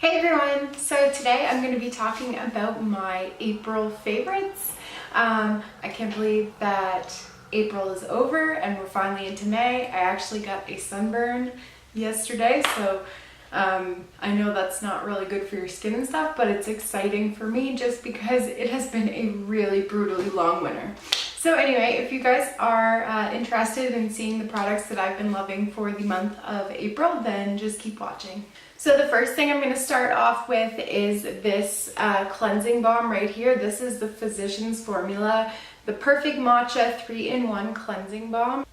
Hey everyone! So today I'm going to be talking about my April favorites. I can't believe that April is over and we're finally into May. I actually got a sunburn yesterday, so I know that's not really good for your skin and stuff, but it's exciting for me just because it has been a really brutally long winter. So anyway, if you guys are interested in seeing the products that I've been loving for the month of April, then just keep watching. So the first thing I'm going to start off with is this cleansing balm right here. This is the Physicians Formula, the Perfect Matcha 3-in-1 Cleansing Balm.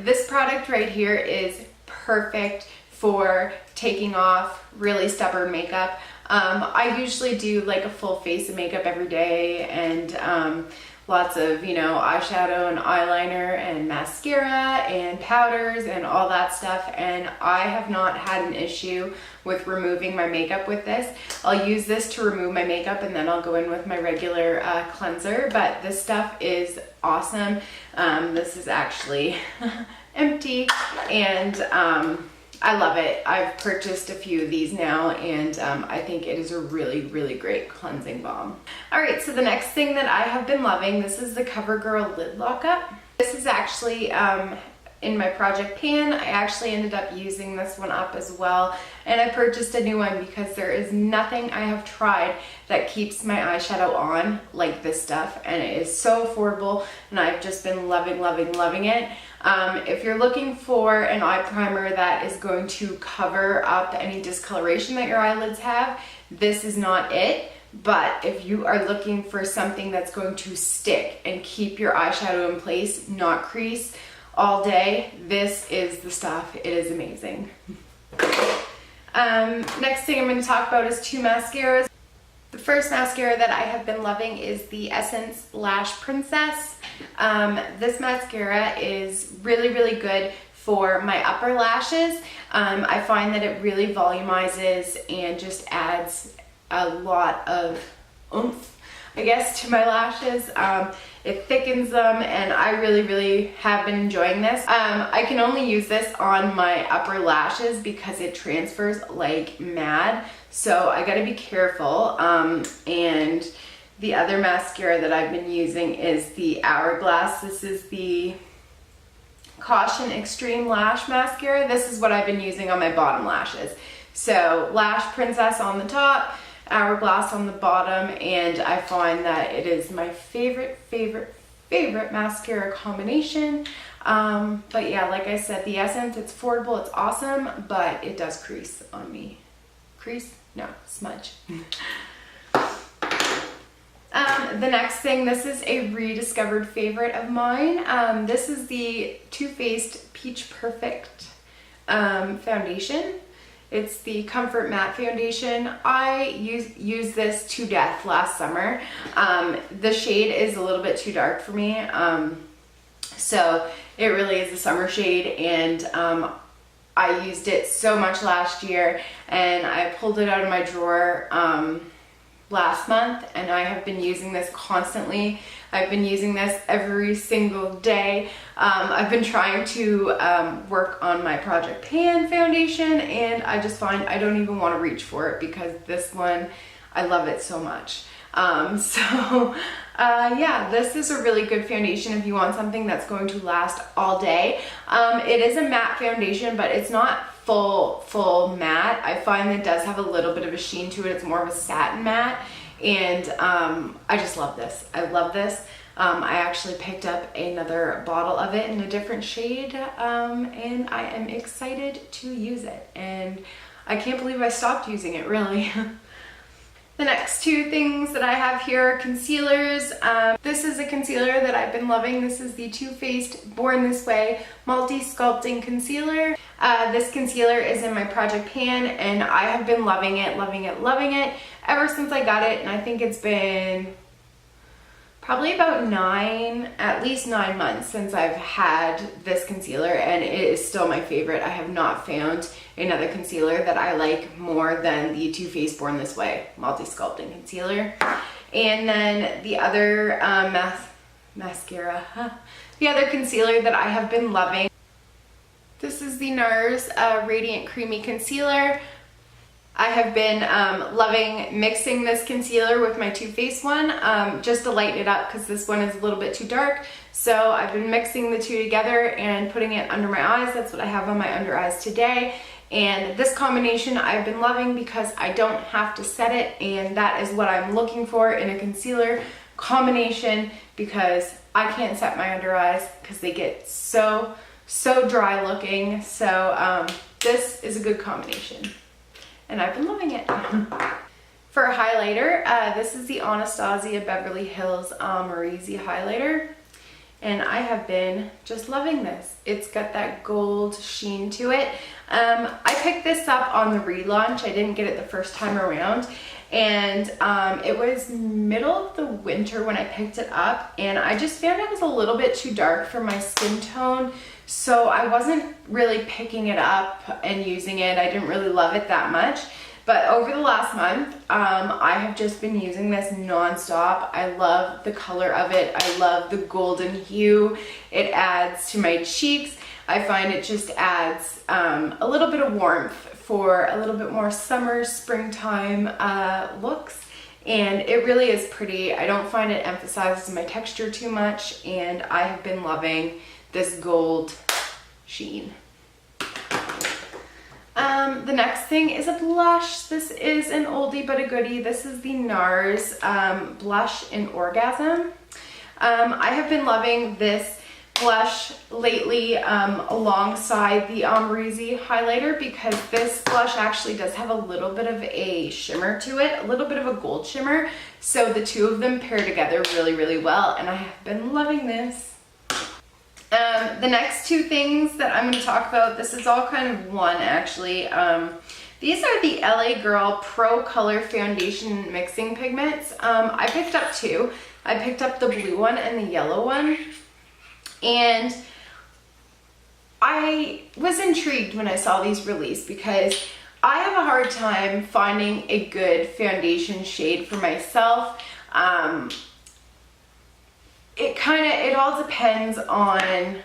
This product right here is perfect for taking off really stubborn makeup. I usually do like a full face of makeup every day and lots of, eyeshadow and eyeliner and mascara and powders and all that stuff, and I have not had an issue with removing my makeup with this. I'll use this to remove my makeup and then I'll go in with my regular cleanser, but this stuff is awesome. This is actually empty and I love it. I've purchased a few of these now and I think it is a really, really great cleansing balm. Alright, so the next thing that I have been loving, this is the CoverGirl Lid Lockup. This is actually in my project pan. I actually ended up using this one up as well, and I purchased a new one because there is nothing I have tried that keeps my eyeshadow on like this stuff, and it is so affordable and I've just been loving, loving, loving it. If you're looking for an eye primer that is going to cover up any discoloration that your eyelids have, this is not it. But if you are looking for something that's going to stick and keep your eyeshadow in place, not crease all day, this is the stuff. It is amazing. Next thing I'm going to talk about is two mascaras. The first mascara that I have been loving is the Essence Lash Princess. This mascara is really, really good for my upper lashes. I find that it really volumizes and just adds a lot of oomph, I guess, to my lashes. It thickens them and I really, really have been enjoying this. I can only use this on my upper lashes because it transfers like mad, so I gotta be careful. And the other mascara that I've been using is the Hourglass. This is the Caution Extreme Lash Mascara. This is what I've been using on my bottom lashes. So Lash Princess on the top, Hourglass on the bottom, and I find that it is my favorite mascara combination. But yeah, like I said, the Essence, it's affordable, it's awesome, but it does crease on me. Crease? No, smudge. The next thing, this is a rediscovered favorite of mine. This is the Too Faced Peach Perfect foundation. It's the Comfort Matte Foundation. I used this to death last summer. The shade is a little bit too dark for me, so it really is a summer shade, and I used it so much last year, and I pulled it out of my drawer last month, and I have been using this constantly. I've been using this every single day. I've been trying to work on my Project Pan foundation, and I just find I don't even want to reach for it because this one, I love it so much. Yeah, this is a really good foundation if you want something that's going to last all day. It is a matte foundation, but it's not full matte. I find it does have a little bit of a sheen to it. It's more of a satin matte, and I just love this. I love this. I actually picked up another bottle of it in a different shade, and I am excited to use it, and I can't believe I stopped using it, really. The next two things that I have here are concealers. This is a concealer that I've been loving. This is the Too Faced Born This Way Multi-Sculpting Concealer. This concealer is in my Project Pan, and I have been loving it, loving it, loving it ever since I got it, and I think it's been probably about at least 9 months since I've had this concealer, and it is still my favorite. I have not found another concealer that I like more than the Too Faced Born This Way Multi-Sculpting Concealer. And then the other the other concealer that I have been loving, this is the NARS Radiant Creamy Concealer. I have been loving mixing this concealer with my Too Faced one just to lighten it up because this one is a little bit too dark. So I've been mixing the two together and putting it under my eyes. That's what I have on my under eyes today. And this combination I've been loving because I don't have to set it, and that is what I'm looking for in a concealer combination, because I can't set my under eyes because they get so dry looking. So this is a good combination and I've been loving it. For a highlighter, this is the Anastasia Beverly Hills Morizy highlighter. And I have been just loving this. It's got that gold sheen to it. I picked this up on the relaunch. I didn't get it the first time around. And it was middle of the winter when I picked it up. And I just found it was a little bit too dark for my skin tone. So I wasn't really picking it up and using it. I didn't really love it that much. But over the last month, I have just been using this nonstop. I love the color of it. I love the golden hue it adds to my cheeks. I find it just adds a little bit of warmth for a little bit more summer, springtime looks. And it really is pretty. I don't find it emphasizes my texture too much, and I have been loving this gold sheen. The next thing is a blush. This is an oldie but a goodie. This is the NARS blush in Orgasm. I have been loving this blush lately alongside the Morizy highlighter, because this blush actually does have a little bit of a shimmer to it, a little bit of a gold shimmer. So the two of them pair together really well, and I have been loving this. The next two things that I'm going to talk about, this is all kind of one actually. These are the LA Girl Pro Color Foundation Mixing Pigments. I picked up two. I picked up the blue one and the yellow one. And I was intrigued when I saw these released, because I have a hard time finding a good foundation shade for myself. It all depends on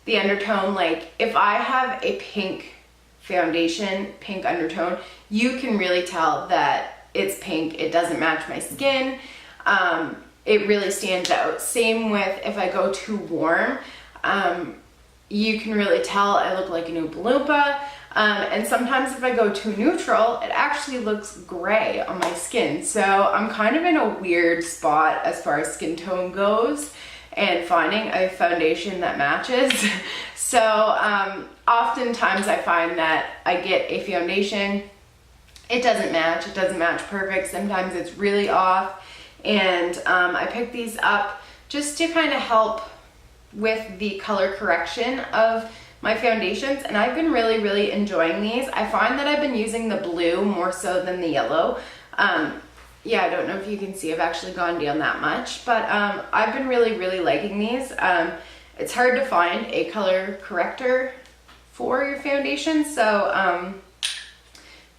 the undertone. Like if I have a pink foundation, pink undertone, you can really tell that it's pink. It doesn't match my skin. It really stands out. Same with if I go too warm, you can really tell I look like an Oompa Loompa. And sometimes if I go too neutral, it actually looks gray on my skin. So I'm kind of in a weird spot as far as skin tone goes and finding a foundation that matches. So oftentimes I find that I get a foundation, it doesn't match perfect. Sometimes it's really off. And I picked these up just to kind of help with the color correction of my foundations, and I've been really enjoying these. I find that I've been using the blue more so than the yellow. Yeah, I don't know if you can see, I've actually gone down that much, but I've been really liking these. It's hard to find a color corrector for your foundation, so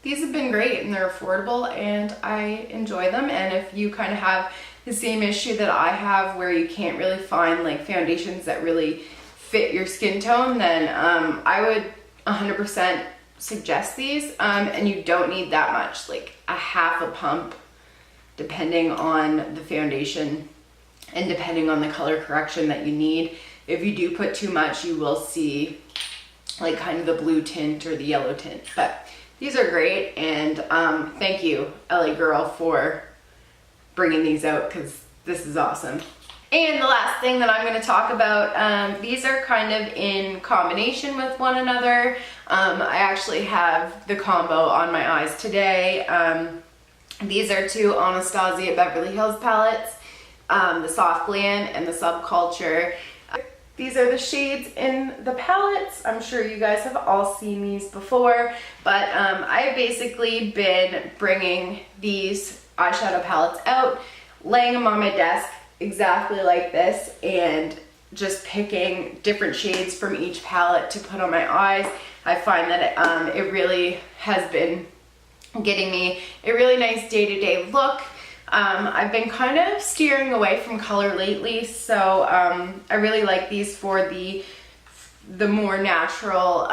these have been great and they're affordable and I enjoy them. And if you kind of have the same issue that I have where you can't really find like foundations that really fit your skin tone, then I would 100% suggest these. And you don't need that much, like a half a pump, depending on the foundation and depending on the color correction that you need. If you do put too much, you will see like kind of the blue tint or the yellow tint. But these are great, and thank you, LA Girl, for bringing these out, because this is awesome. And the last thing that I'm going to talk about, these are kind of in combination with one another. I actually have the combo on my eyes today. These are two Anastasia Beverly Hills palettes, the Soft Glam and the Subculture. These are the shades in the palettes. I'm sure you guys have all seen these before, but I've basically been bringing these eyeshadow palettes out, laying them on my desk exactly like this, and just picking different shades from each palette to put on my eyes. I find that it really has been getting me a really nice day-to-day look. I've been kind of steering away from color lately, so I really like these for the more natural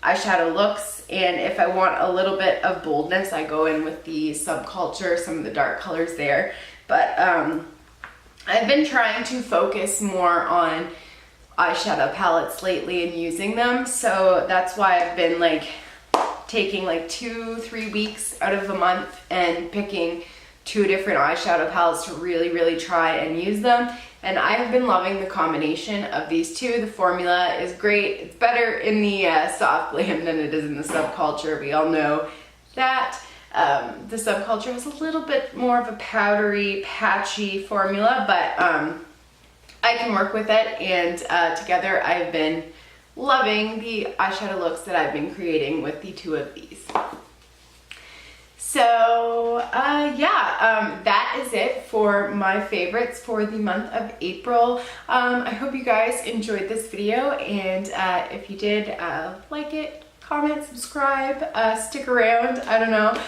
eyeshadow looks, and if I want a little bit of boldness, I go in with the Subculture, some of the dark colors there. But I've been trying to focus more on eyeshadow palettes lately and using them, so that's why I've been like taking like 2-3 weeks out of the month and picking 2 different eyeshadow palettes to really try and use them. And I have been loving the combination of these 2. The formula is great. It's better in the Soft Glam than it is in the Subculture. We all know that. The Subculture has a little bit more of a powdery, patchy formula, but I can work with it, and together I've been loving the eyeshadow looks that I've been creating with the 2 of these. So that is it for my favorites for the month of April. I hope you guys enjoyed this video, and if you did, like it, comment, subscribe, stick around, I don't know.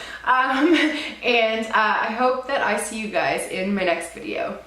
And I hope that I see you guys in my next video.